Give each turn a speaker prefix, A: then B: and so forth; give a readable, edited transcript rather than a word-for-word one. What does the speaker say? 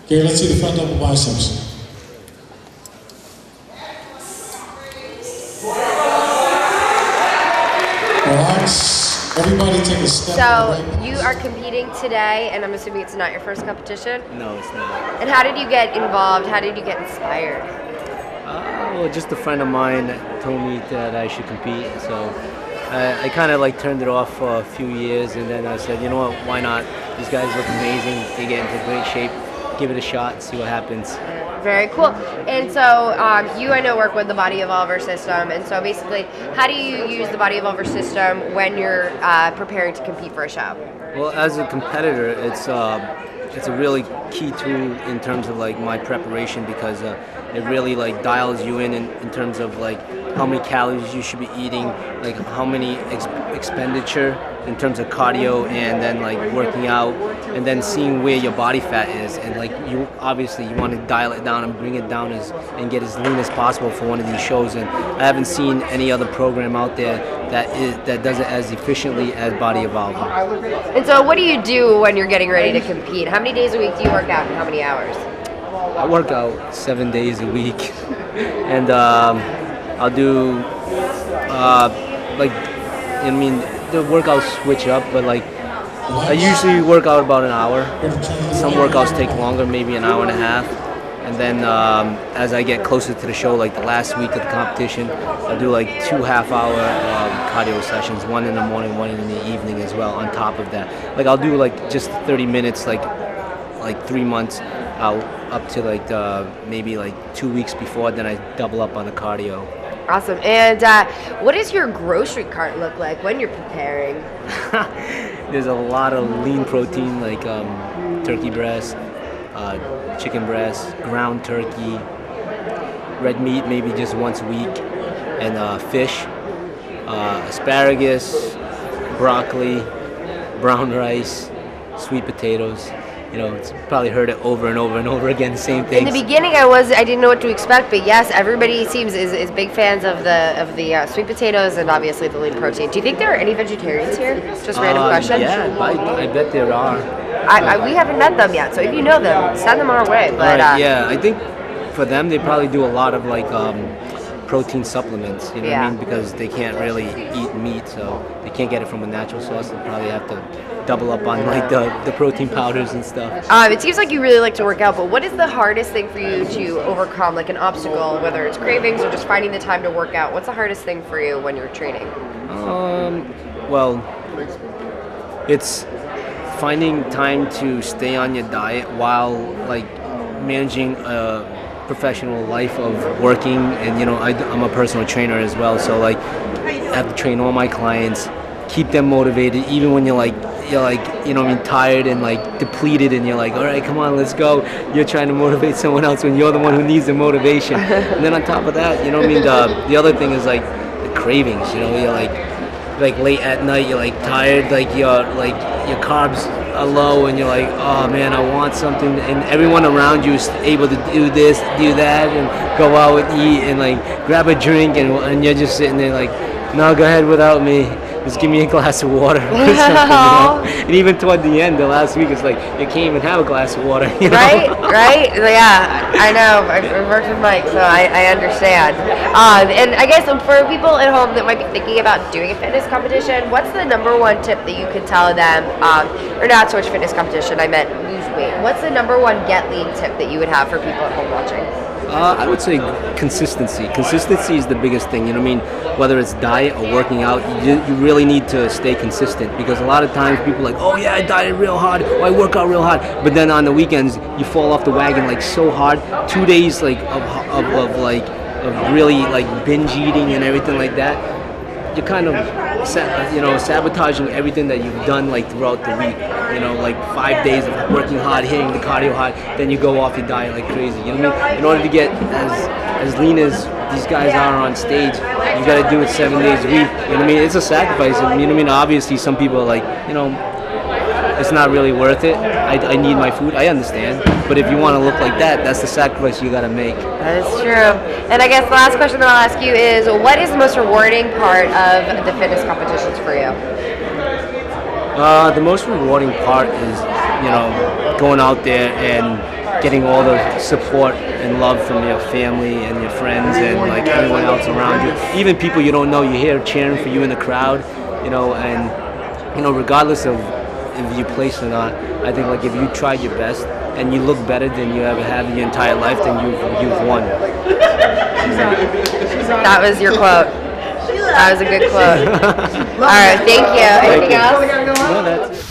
A: Okay, let's see the front double biceps. Relax. Everybody take a step.
B: So you are competing today, and I'm assuming it's not your first competition?
C: No, it's not.
B: And how did you get involved? How did you get inspired?
C: Well, just a friend of mine told me that I should compete, so I kind of like turned it off for a few years, and then I said, you know what, why not? These guys look amazing. They get into great shape. Give it a shot, see what happens.
B: Very cool. And so you, I know, work with the Bodybuilder system, and so basically, how do you use the Bodybuilder system when you're preparing to compete for a show?
C: Well, as a competitor, it's a really key tool in terms of like my preparation, because it really like dials you in terms of like how many calories you should be eating, like how many expenditure in terms of cardio, and then like working out, and then seeing where your body fat is, and like you want to dial it down and bring it down and get as lean as possible for one of these shows. And I haven't seen any other program out there that does it as efficiently as Bodybuilder.
B: And so what do you do when you're getting ready to compete? How many days a week do you work out, and how many hours?
C: I work out 7 days a week, and I'll do the workouts switch up, but like I usually work out about an hour. Some workouts take longer, maybe an hour and a half. And then as I get closer to the show, like the last week of the competition, I'll do like 2 half-hour cardio sessions, one in the morning, one in the evening as well. On top of that, like I'll do like just 30 minutes, like 3 months out, up to like maybe like 2 weeks before. Then I double up on the cardio.
B: Awesome. And what does your grocery cart look like when you're preparing?
C: There's a lot of lean protein, like turkey breast, chicken breast, ground turkey, red meat maybe just once a week, and fish, asparagus, broccoli, brown rice, sweet potatoes. You know, it's probably heard it over and over and over again, the same thing.
B: In the beginning, I didn't know what to expect, but yes, everybody seems is big fans of the sweet potatoes and obviously the lean protein. Do you think there are any vegetarians here? Just random question.
C: Yeah, I bet there are.
B: We haven't met them yet, so if you know them, send them our way. But
C: yeah, I think for them, they probably do a lot of like protein supplements, you know what I mean? Because they can't really eat meat, so they can't get it from a natural source. They probably have to double up on like the protein powders and stuff.
B: It seems like you really like to work out, but what is the hardest thing for you to overcome, like an obstacle, whether it's cravings or just finding the time to work out? What's the hardest thing for you when you're training?
C: Well, it's finding time to stay on your diet while like managing a professional life of working, and you know I'm a personal trainer as well, so like I have to train all my clients, keep them motivated even when you're like you know what I mean, tired and like depleted, and you're like, all right, come on, let's go. You're trying to motivate someone else when you're the one who needs the motivation. And then on top of that, you know what I mean, the other thing is like the cravings. You know, you're like late at night, you're like tired, like your carbs are low, and you're like, oh man, I want something, and everyone around you is able to do this, do that, and go out and eat and like grab a drink, and you're just sitting there like, no, go ahead without me. Just give me a glass of water. Or something, you know? And even toward the end, the last week, it's like you can't even have a glass of water. You know?
B: Right? Yeah, I know. I've worked with Mike, so I understand. And I guess for people at home that might be thinking about doing a fitness competition, what's the #1 tip that you could tell them, or not so much fitness competition, I meant lose weight. What's the #1 get lean tip that you would have for people at home watching?
C: I would say consistency. Consistency is the biggest thing, you know what I mean? Whether it's diet or working out, you really need to stay consistent, because a lot of times people are like, oh yeah, I diet real hard, or I work out real hard, but then on the weekends you fall off the wagon like so hard. 2 days like of really like binge eating and everything like that. You're kind of sabotaging everything that you've done like throughout the week. You know, like 5 days of working hard, hitting the cardio hard, then you go off your diet like crazy. You know what I mean? In order to get as lean as these guys are on stage, you got to do it 7 days a week. You know what I mean? It's a sacrifice. You know what I mean? Obviously, some people are like, you know, it's not really worth it. I need my food. I understand. But if you want to look like that, that's the sacrifice you got to make.
B: That is true. And I guess the last question that I'll ask you is, what is the most rewarding part of the fitness competitions for you?
C: The most rewarding part is, you know, going out there and getting all the support and love from your family and your friends and like everyone else around you, even people you don't know, you hear cheering for you in the crowd, you know, and you know, regardless of if you place or not, I think like if you tried your best and you look better than you ever have in your entire life, then you've won.
B: That was your quote. That was a good quote. All right, thank you. Anything else?
C: No, that's it.